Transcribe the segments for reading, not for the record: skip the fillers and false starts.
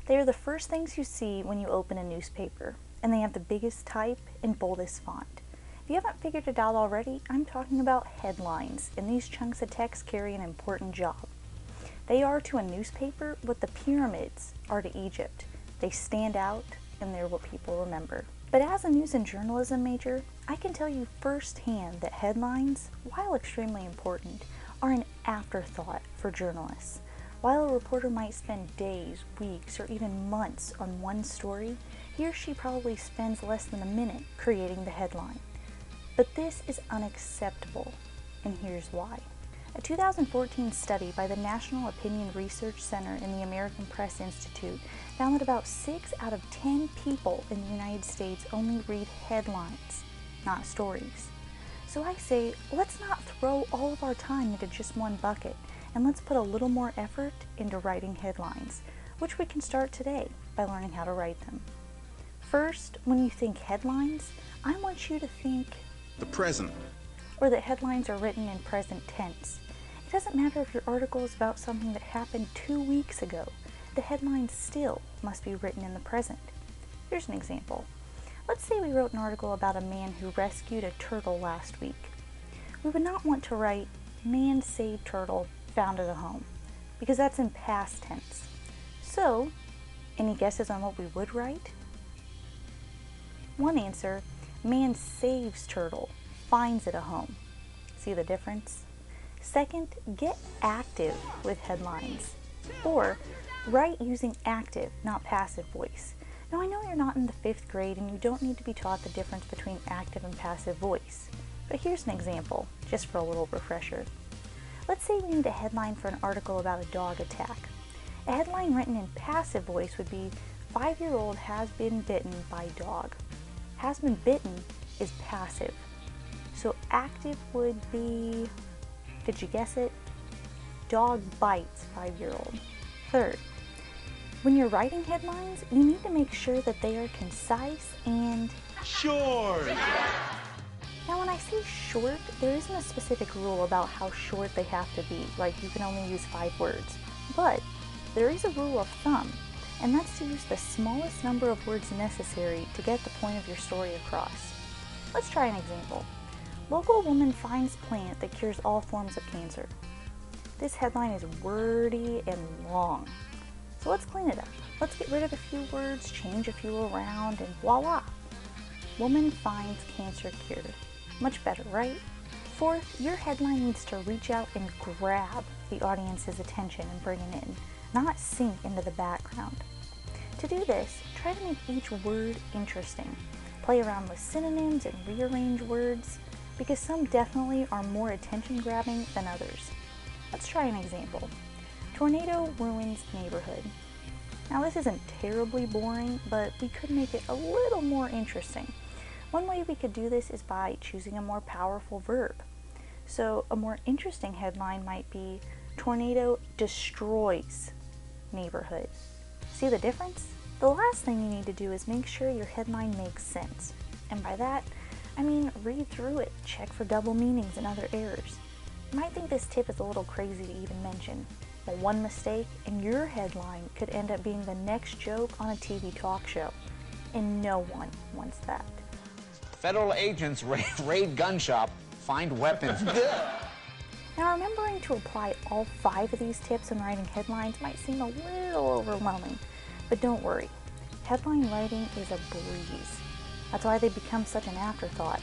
They are the first things you see when you open a newspaper, and they have the biggest type and boldest font. If you haven't figured it out already, I'm talking about headlines, and these chunks of text carry an important job. They are to a newspaper what the pyramids are to Egypt. They stand out, and they're what people remember. But as a news and journalism major, I can tell you firsthand that headlines, while extremely important, are an afterthought for journalists. While a reporter might spend days, weeks, or even months on one story, he or she probably spends less than a minute creating the headline. But this is unacceptable, and here's why. A 2014 study by the National Opinion Research Center in the American Press Institute found that about 6 out of 10 people in the United States only read headlines, not stories. So I say, let's not throw all of our time into just one bucket, and let's put a little more effort into writing headlines, which we can start today by learning how to write them. First, when you think headlines, I want you to think the present, or that headlines are written in present tense. It doesn't matter if your article is about something that happened 2 weeks ago. The headline still must be written in the present. Here's an example. Let's say we wrote an article about a man who rescued a turtle last week. We would not want to write, "Man saved turtle, found at a home," because that's in past tense. So, any guesses on what we would write? One answer, man saves turtle, finds it a home. See the difference? Second, get active with headlines. Or, write using active, not passive voice. Now I know you're not in the 5th grade and you don't need to be taught the difference between active and passive voice. But here's an example, just for a little refresher. Let's say we need a headline for an article about a dog attack. A headline written in passive voice would be, 5-year-old has been bitten by dog. Has been bitten is passive. So active would be, did you guess it? Dog bites 5-year-old. Third, when you're writing headlines, you need to make sure that they are concise and short. Now when I say short, there isn't a specific rule about how short they have to be, like you can only use 5 words. But there is a rule of thumb, and that's to use the smallest number of words necessary to get the point of your story across. Let's try an example. Local woman finds plant that cures all forms of cancer. This headline is wordy and long. So let's clean it up. Let's get rid of a few words, change a few around, and voila! Woman finds cancer cured. Much better, right? Fourth, your headline needs to reach out and grab the audience's attention and bring it in, not sink into the background. To do this, try to make each word interesting. Play around with synonyms and rearrange words, because some definitely are more attention-grabbing than others. Let's try an example. Tornado ruins neighborhood. Now this isn't terribly boring, but we could make it a little more interesting. One way we could do this is by choosing a more powerful verb. So a more interesting headline might be, tornado destroys neighborhood. See the difference? The last thing you need to do is make sure your headline makes sense. And by that, I mean read through it, check for double meanings and other errors. You might think this tip is a little crazy to even mention, but one mistake and your headline could end up being the next joke on a TV talk show. And no one wants that. Federal agents raid gun shop, find weapons. Now remembering to apply all 5 of these tips when writing headlines might seem a little overwhelming, but don't worry. Headline writing is a breeze. That's why they become such an afterthought.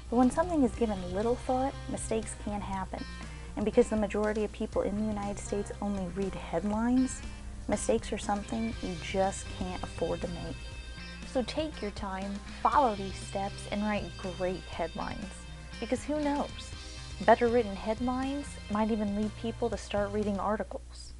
But when something is given little thought, mistakes can happen. And because the majority of people in the United States only read headlines, mistakes are something you just can't afford to make. So take your time, follow these steps, and write great headlines. Because who knows? Better written headlines might even lead people to start reading articles.